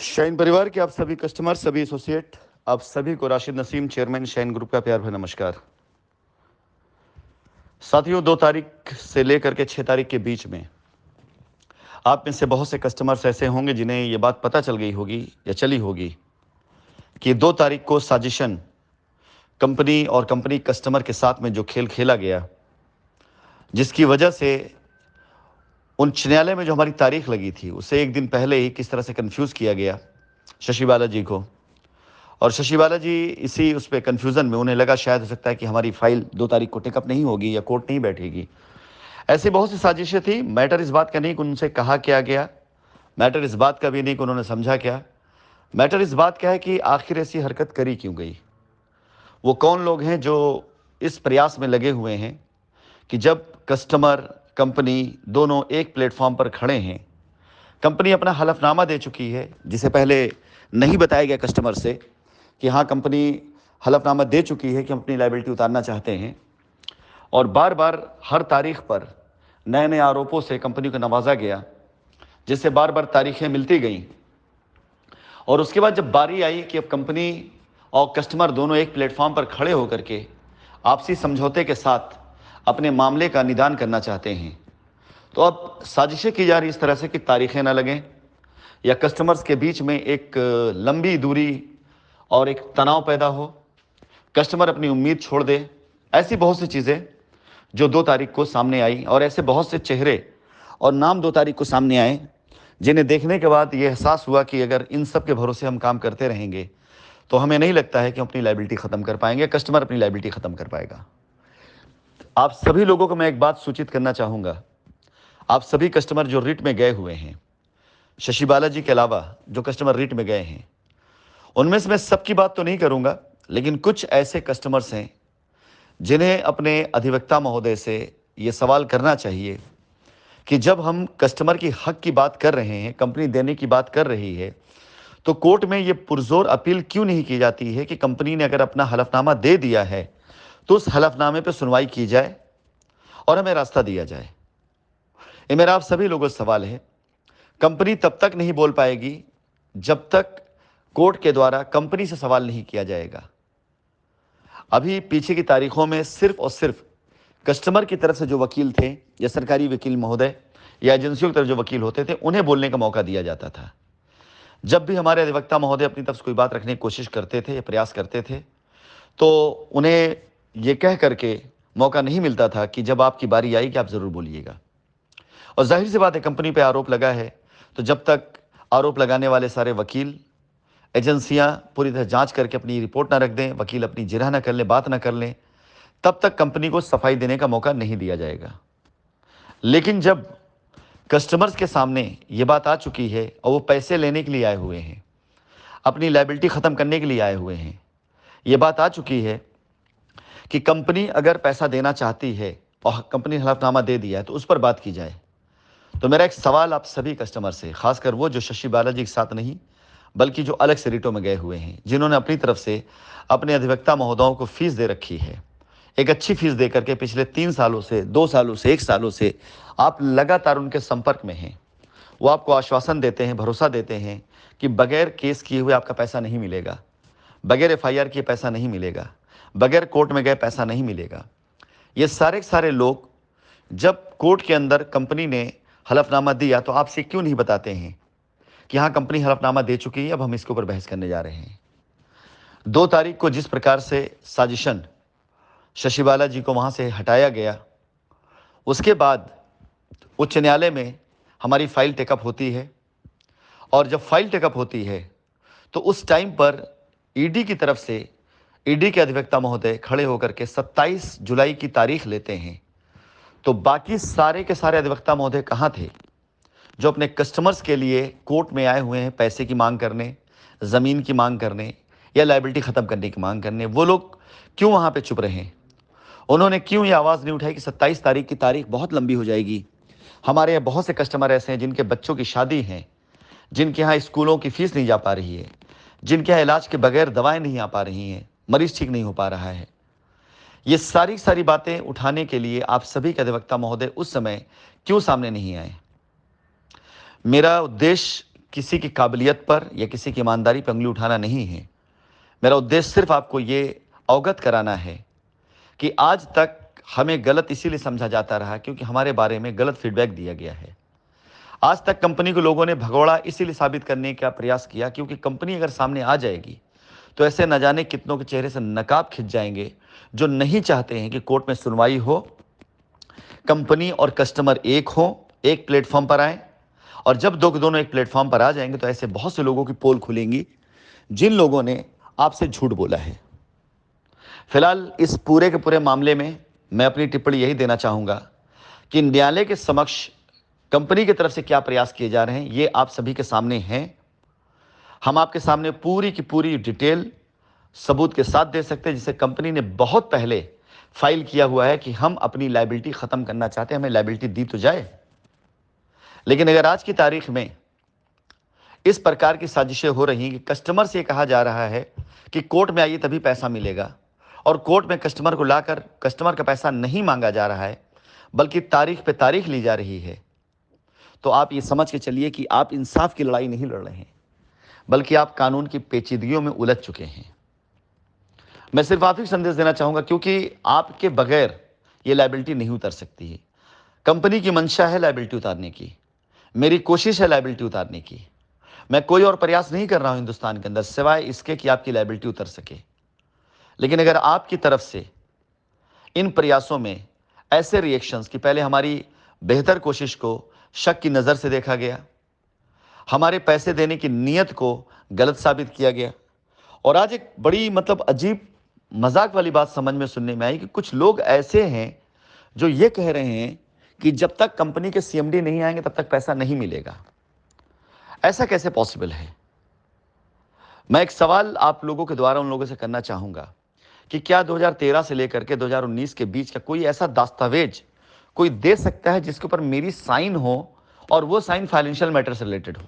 Shine परिवार के आप सभी कस्टमर, सभी एसोसिएट, आप सभी को Rashid Naseem, chairman shine group का प्यार भरा नमस्कार। साथियों, 2 तारीख से लेकर के 6 तारीख के बीच में आप में से बहुत से कस्टमर्स ऐसे होंगे जिन्हें ये बात पता चल गई होगी या चली होगी कि 2 तारीख को साजिशन कंपनी और कंपनी कस्टमर के साथ में जो खेल खेला गया, जिसकी वजह से उच्च न्यायालय में जो हमारी तारीख लगी थी उसे एक दिन पहले ही किस तरह से कंफ्यूज किया गया शशि बालाजी को। और शशि बालाजी इसी उस पर कन्फ्यूज़न में, उन्हें लगा शायद हो सकता है कि हमारी फाइल 2 तारीख को टेकअप नहीं होगी या कोर्ट नहीं बैठेगी। ऐसी बहुत सी साजिशें थी। मैटर इस बात का नहीं कि उनसे कहा क्या गया, मैटर इस बात का भी नहीं कि उन्होंने समझा क्या। मैटर इस बात का है कि आखिर ऐसी हरकत करी क्यों गई। वो कौन लोग हैं जो इस प्रयास में लगे हुए हैं कि जब कस्टमर कंपनी दोनों एक प्लेटफॉर्म पर खड़े हैं, कंपनी अपना हलफनामा दे चुकी है, जिसे पहले नहीं बताया गया कस्टमर से कि हाँ, कंपनी हलफनामा दे चुकी है कि हम अपनी लायबिलिटी उतारना चाहते हैं, और बार बार हर तारीख पर नए नए आरोपों से कंपनी को नवाजा गया, जिससे बार बार तारीखें मिलती गईं। और उसके बाद जब बारी आई कि अब कंपनी और कस्टमर दोनों एक प्लेटफॉर्म पर खड़े होकर के आपसी समझौते के साथ अपने मामले का निदान करना चाहते हैं, तो अब साजिशें की जा रही इस तरह से कि तारीखें ना लगें या कस्टमर्स के बीच में एक लंबी दूरी और एक तनाव पैदा हो, कस्टमर अपनी उम्मीद छोड़ दे। ऐसी बहुत सी चीज़ें जो 2 तारीख को सामने आई, और ऐसे बहुत से चेहरे और नाम 2 तारीख को सामने आए जिन्हें देखने के बाद ये एहसास हुआ कि अगर इन सब के भरोसे हम काम करते रहेंगे तो हमें नहीं लगता है कि हम अपनी लायबिलिटी ख़त्म कर पाएंगे, कस्टमर अपनी लायबिलिटी ख़त्म कर पाएगा। आप सभी लोगों को मैं एक बात सूचित करना चाहूँगा। आप सभी कस्टमर जो रिट में गए हुए हैं, शशि बालाजी के अलावा जो कस्टमर रिट में गए हैं, उनमें से मैं सबकी बात तो नहीं करूँगा, लेकिन कुछ ऐसे कस्टमर्स हैं जिन्हें अपने अधिवक्ता महोदय से ये सवाल करना चाहिए कि जब हम कस्टमर की हक की बात कर रहे हैं, कंपनी देने की बात कर रही है, तो कोर्ट में ये पुरजोर अपील क्यों नहीं की जाती है कि कंपनी ने अगर अपना हलफनामा दे दिया है तो उस हलफनामे पर सुनवाई की जाए और हमें रास्ता दिया जाए। ये मेरा आप सभी लोगों से सवाल है। कंपनी तब तक नहीं बोल पाएगी जब तक कोर्ट के द्वारा कंपनी से सवाल नहीं किया जाएगा। अभी पीछे की तारीखों में सिर्फ और सिर्फ कस्टमर की तरफ से जो वकील थे या सरकारी वकील महोदय या एजेंसियों की तरफ जो वकील होते थे, उन्हें बोलने का मौका दिया जाता था। जब भी हमारे अधिवक्ता महोदय अपनी तरफ से कोई बात रखने की कोशिश करते थे या प्रयास करते थे, तो उन्हें ये कह करके मौका नहीं मिलता था कि जब आपकी बारी आई कि आप ज़रूर बोलिएगा। और जाहिर सी बात है, कंपनी पे आरोप लगा है, तो जब तक आरोप लगाने वाले सारे वकील, एजेंसियां पूरी तरह जांच करके अपनी रिपोर्ट ना रख दें, वकील अपनी जिरह ना कर लें, बात ना कर लें, तब तक कंपनी को सफाई देने का मौका नहीं दिया जाएगा। लेकिन जब कस्टमर्स के सामने ये बात आ चुकी है और वो पैसे लेने के लिए आए हुए हैं, अपनी लायबिलिटी ख़त्म करने के लिए आए हुए हैं, ये बात आ चुकी है कि कंपनी अगर पैसा देना चाहती है और कंपनी ने हलफनामा दे दिया है तो उस पर बात की जाए। तो मेरा एक सवाल आप सभी कस्टमर से, खासकर वो जो शशि बालाजी के साथ नहीं बल्कि जो अलग से रिटों में गए हुए हैं, जिन्होंने अपनी तरफ से अपने अधिवक्ता महोदयों को फीस दे रखी है, एक अच्छी फीस दे करके पिछले 3 सालों से, 2 सालों से, 1 सालों से आप लगातार उनके संपर्क में हैं। वो आपको आश्वासन देते हैं, भरोसा देते हैं कि बगैर केस किए हुए आपका पैसा नहीं मिलेगा, बगैर एफआईआर किए पैसा नहीं मिलेगा, बगैर कोर्ट में गए पैसा नहीं मिलेगा। ये सारे के सारे लोग जब कोर्ट के अंदर कंपनी ने हलफनामा दिया तो आपसे क्यों नहीं बताते हैं कि हाँ, कंपनी हलफनामा दे चुकी है, अब हम इसके ऊपर बहस करने जा रहे हैं। 2 तारीख को जिस प्रकार से साजिशन शशि बालाजी को वहाँ से हटाया गया, उसके बाद उच्च न्यायालय में हमारी फाइल टेकअप होती है, और जब फाइल टेकअप होती है तो उस टाइम पर ईडी की तरफ से, ईडी के अधिवक्ता महोदय खड़े होकर के 27 जुलाई की तारीख लेते हैं। तो बाकी सारे के सारे अधिवक्ता महोदय कहाँ थे जो अपने कस्टमर्स के लिए कोर्ट में आए हुए हैं पैसे की मांग करने, ज़मीन की मांग करने या लायबिलिटी ख़त्म करने की मांग करने? वो लोग क्यों वहाँ पे चुप रहे? उन्होंने क्यों ये आवाज़ नहीं उठाई कि 27 तारीख की तारीख बहुत लंबी हो जाएगी, हमारे यहाँ बहुत से कस्टमर ऐसे हैं जिनके बच्चों की शादी है, जिनके यहाँ स्कूलों की फ़ीस नहीं जा पा रही है, जिनके यहाँ इलाज के बगैर दवाएं नहीं आ पा रही हैं, मरीज़ ठीक नहीं हो पा रहा है। ये सारी सारी बातें उठाने के लिए आप सभी के अधिवक्ता महोदय उस समय क्यों सामने नहीं आए? मेरा उद्देश्य किसी की काबिलियत पर या किसी की ईमानदारी पर उंगली उठाना नहीं है। मेरा उद्देश्य सिर्फ आपको ये अवगत कराना है कि आज तक हमें गलत इसीलिए समझा जाता रहा क्योंकि हमारे बारे में गलत फीडबैक दिया गया है। आज तक कंपनी को लोगों ने भगोड़ा इसीलिए साबित करने का प्रयास किया क्योंकि कंपनी अगर सामने आ जाएगी तो ऐसे न जाने कितनों के चेहरे से नकाब खिंच जाएंगे जो नहीं चाहते हैं कि कोर्ट में सुनवाई हो, कंपनी और कस्टमर एक हो, एक प्लेटफॉर्म पर आए। और जब दोनों एक प्लेटफॉर्म पर आ जाएंगे तो ऐसे बहुत से लोगों की पोल खुलेंगी जिन लोगों ने आपसे झूठ बोला है। फिलहाल इस पूरे के पूरे मामले में मैं अपनी टिप्पणी यही देना चाहूंगा कि न्यायालय के समक्ष कंपनी की तरफ से क्या प्रयास किए जा रहे हैं ये आप सभी के सामने हैं। हम आपके सामने पूरी की पूरी डिटेल सबूत के साथ दे सकते हैं, जिसे कंपनी ने बहुत पहले फाइल किया हुआ है कि हम अपनी लायबिलिटी खत्म करना चाहते हैं, हमें लायबिलिटी दी तो जाए। लेकिन अगर आज की तारीख में इस प्रकार की साजिशें हो रही हैं कि कस्टमर से कहा जा रहा है कि कोर्ट में आइए तभी पैसा मिलेगा, और कोर्ट में कस्टमर को लाकर कस्टमर का पैसा नहीं मांगा जा रहा है बल्कि तारीख पे तारीख ली जा रही है, तो आप ये समझ के चलिए कि आप इंसाफ की लड़ाई नहीं लड़ रहे हैं बल्कि आप कानून की पेचीदगियों में उलझ चुके हैं। मैं सिर्फ आप ही संदेश देना चाहूंगा क्योंकि आपके बगैर ये लायबिलिटी नहीं उतर सकती है। कंपनी की मंशा है लायबिलिटी उतारने की, मेरी कोशिश है लायबिलिटी उतारने की। मैं कोई और प्रयास नहीं कर रहा हूं हिंदुस्तान के अंदर सिवाय इसके कि आपकी लायबिलिटी उतर सके। लेकिन अगर आपकी तरफ से इन प्रयासों में ऐसे रिएक्शंस कि पहले हमारी बेहतर कोशिश को शक की नज़र से देखा गया, हमारे पैसे देने की नीयत को गलत साबित किया गया, और आज एक बड़ी अजीब मजाक वाली बात समझ में सुनने में आई कि कुछ लोग ऐसे हैं जो ये कह रहे हैं कि जब तक कंपनी के सीएमडी नहीं आएंगे तब तक पैसा नहीं मिलेगा। ऐसा कैसे पॉसिबल है? मैं एक सवाल आप लोगों के द्वारा उन लोगों से करना चाहूंगा कि क्या 2013 से लेकर के 2019 के बीच का कोई ऐसा दस्तावेज कोई दे सकता है जिसके ऊपर मेरी साइन हो और वो साइन फाइनेंशियल मैटर से रिलेटेड हो?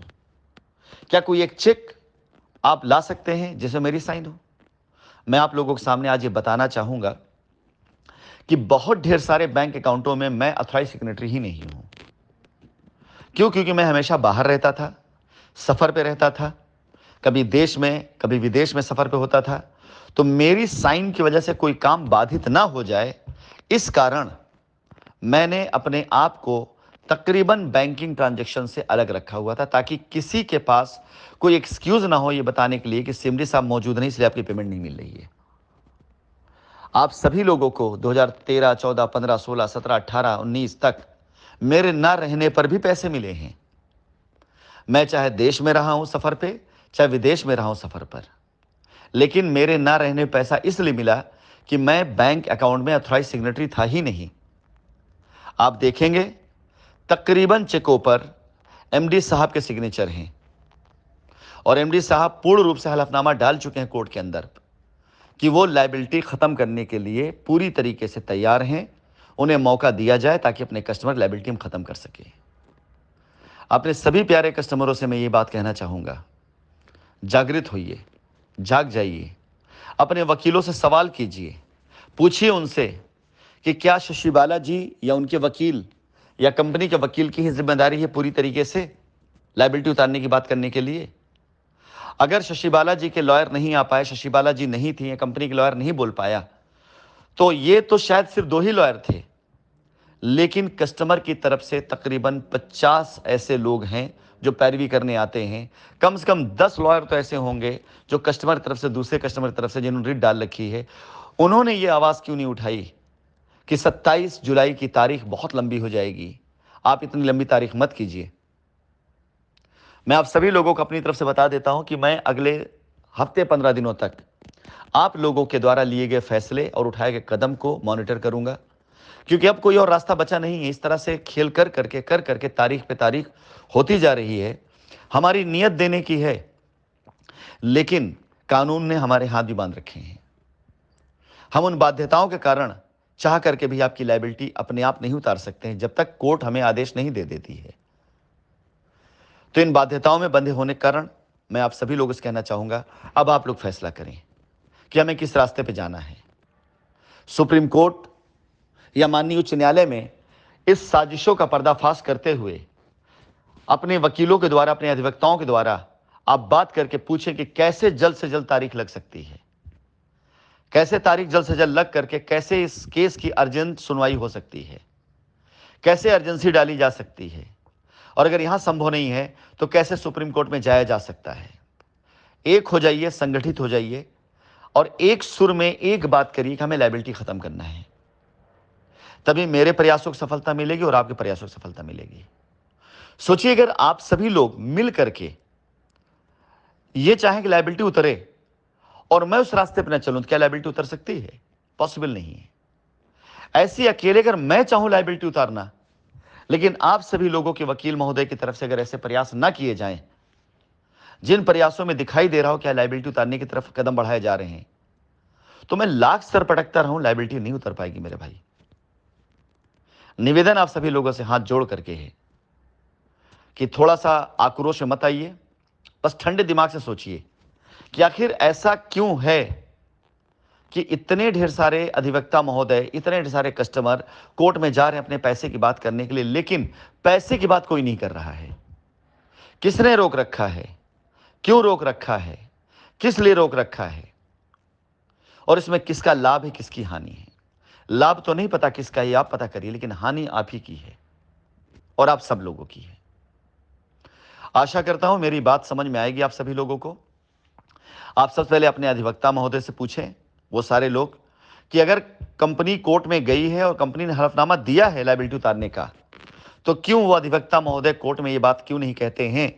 क्या कोई एक चेक आप ला सकते हैं जिसमें मेरी साइन हो? मैं आप लोगों के सामने आज ये बताना चाहूंगा कि बहुत ढेर सारे बैंक अकाउंटों में मैं अथॉराइज सिग्नेटरी ही नहीं हूं। क्यों? क्योंकि मैं हमेशा बाहर रहता था, सफर पे रहता था, कभी देश में कभी विदेश में सफर पे होता था, तो मेरी साइन की वजह से कोई काम बाधित ना हो जाए, इस कारण मैंने अपने आप को तकरीबन बैंकिंग ट्रांजैक्शन से अलग रखा हुआ था ताकि किसी के पास कोई एक्सक्यूज ना हो ये बताने के लिए कि सीएमडी साहब मौजूद नहीं इसलिए आपकी पेमेंट नहीं मिल रही है। आप सभी लोगों को 2013, 14, 15, 16, 17, 18, 19 तक मेरे ना रहने पर भी पैसे मिले हैं। मैं चाहे देश में रहा हूं सफर पे, चाहे विदेश में रहा हूं सफर पर, लेकिन मेरे ना रहने पैसा इसलिए मिला कि मैं बैंक अकाउंट में अथॉराइज सिग्नेटरी था ही नहीं। आप देखेंगे तकरीबन चेकों पर एमडी साहब के सिग्नेचर हैं और एमडी साहब पूर्ण रूप से हलफनामा डाल चुके हैं कोर्ट के अंदर कि वो लायबिलिटी खत्म करने के लिए पूरी तरीके से तैयार हैं, उन्हें मौका दिया जाए ताकि अपने कस्टमर लायबिलिटी हम खत्म कर सके। अपने सभी प्यारे कस्टमरों से मैं ये बात कहना चाहूंगा, जागृत होइए, जाग जाइए, अपने वकीलों से सवाल कीजिए, पूछिए उनसे कि क्या शशि बाला जी या उनके वकील या कंपनी के वकील की ही जिम्मेदारी है पूरी तरीके से लायबिलिटी उतारने की बात करने के लिए। अगर शशि बाला जी के लॉयर नहीं आ पाए, शशि बाला जी नहीं थी या कंपनी के लॉयर नहीं बोल पाया, तो ये तो शायद सिर्फ 2 ही लॉयर थे, लेकिन कस्टमर की तरफ से तकरीबन 50 ऐसे लोग हैं जो पैरवी करने आते हैं। कम से कम 10 लॉयर तो ऐसे होंगे जो कस्टमर की तरफ से, दूसरे कस्टमर की तरफ से जिन्होंने रिट डाल रखी है, उन्होंने ये आवाज़ क्यों नहीं उठाई कि 27 जुलाई की तारीख बहुत लंबी हो जाएगी, आप इतनी लंबी तारीख मत कीजिए। मैं आप सभी लोगों को अपनी तरफ से बता देता हूं कि मैं अगले हफ्ते 15 दिनों तक आप लोगों के द्वारा लिए गए फैसले और उठाए गए कदम को मॉनिटर करूंगा, क्योंकि अब कोई और रास्ता बचा नहीं है। इस तरह से खेल कर करके तारीख पे तारीख होती जा रही है। हमारी नीयत देने की है, लेकिन कानून ने हमारे हाथ भी बांध रखे हैं। हम उन बाध्यताओं के कारण चाह करके भी आपकी लायबिलिटी अपने आप नहीं उतार सकते हैं जब तक कोर्ट हमें आदेश नहीं दे देती है। तो इन बाध्यताओं में बंधे होने के कारण मैं आप सभी लोगों से कहना चाहूंगा, अब आप लोग फैसला करें कि हमें किस रास्ते पे जाना है। सुप्रीम कोर्ट या माननीय उच्च न्यायालय में इस साजिशों का पर्दाफाश करते हुए अपने वकीलों के द्वारा, अपने अधिवक्ताओं के द्वारा आप बात करके पूछें कि कैसे जल्द से जल्द तारीख लग सकती है, कैसे तारीख जल्द से जल्द लग करके कैसे इस केस की अर्जेंट सुनवाई हो सकती है, कैसे अर्जेंसी डाली जा सकती है, और अगर यहां संभव नहीं है तो कैसे सुप्रीम कोर्ट में जाया जा सकता है। एक हो जाइए, संगठित हो जाइए और एक सुर में एक बात करिए कि हमें लायबिलिटी खत्म करना है। तभी मेरे प्रयासों को सफलता मिलेगी और आपके प्रयासों को सफलता मिलेगी। सोचिए अगर आप सभी लोग मिल करके ये चाहें कि लायबिलिटी उतरे और मैं उस रास्ते पर न चलूं, तो क्या लायबिलिटी उतर सकती है? पॉसिबल नहीं है। ऐसी अकेले अगर मैं चाहूं लायबिलिटी उतारना, लेकिन आप सभी लोगों के वकील महोदय की तरफ से अगर ऐसे प्रयास ना किए जाएं, जिन प्रयासों में दिखाई दे रहा हो क्या लायबिलिटी उतारने की तरफ कदम बढ़ाए जा रहे हैं, तो मैं लाख स्तर पटकता रहूं, लायबिलिटी नहीं उतर पाएगी मेरे भाई। निवेदन आप सभी लोगों से हाथ जोड़ करके है कि थोड़ा सा आक्रोश में मत आइए, बस ठंडे दिमाग से सोचिए कि आखिर ऐसा क्यों है कि इतने ढेर सारे अधिवक्ता महोदय, इतने ढेर सारे कस्टमर कोर्ट में जा रहे हैं अपने पैसे की बात करने के लिए, लेकिन पैसे की बात कोई नहीं कर रहा है। किसने रोक रखा है? क्यों रोक रखा है? किस लिए रोक रखा है? और इसमें किसका लाभ है, किसकी हानि है? लाभ तो नहीं पता किसका है, आप पता करिए, लेकिन हानि आप ही की है और आप सब लोगों की है। आशा करता हूं मेरी बात समझ में आएगी आप सभी लोगों को। आप सबसे पहले अपने अधिवक्ता महोदय से पूछें, वो सारे लोग, कि अगर कंपनी कोर्ट में गई है और कंपनी ने हलफनामा दिया है लायबिलिटी उतारने का, तो क्यों वो अधिवक्ता महोदय कोर्ट में ये बात क्यों नहीं कहते हैं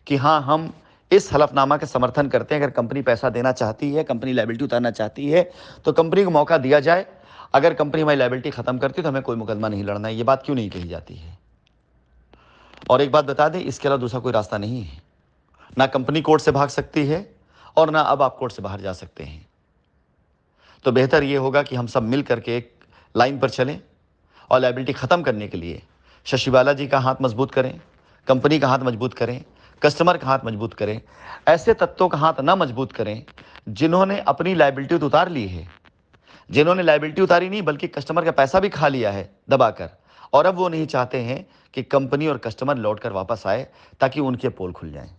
कि हाँ, हम इस हलफनामा का समर्थन करते हैं। अगर कंपनी पैसा देना चाहती है, कंपनी लायबिलिटी उतारना चाहती है, तो कंपनी को मौका दिया जाए। अगर कंपनी हमारी लायबिलिटी खत्म करती है तो हमें कोई मुकदमा नहीं लड़ना है। ये बात क्यों नहीं कही जाती है? और एक बात बता दें, इसके अलावा दूसरा कोई रास्ता नहीं है। ना कंपनी कोर्ट से भाग सकती है और ना अब आप कोर्ट से बाहर जा सकते हैं। तो बेहतर ये होगा कि हम सब मिल करके एक लाइन पर चलें और लायबिलिटी खत्म करने के लिए शशि बालाजी का हाथ मजबूत करें, कंपनी का हाथ मजबूत करें, कस्टमर का हाथ मजबूत करें। ऐसे तत्वों का हाथ ना मजबूत करें जिन्होंने अपनी लायबिलिटी तो उतार ली है, जिन्होंने लायबिलिटी उतारी नहीं बल्कि कस्टमर का पैसा भी खा लिया है दबाकर, और अब वो नहीं चाहते हैं कि कंपनी और कस्टमर लौटकर वापस आए ताकि उनके पोल खुल जाएं।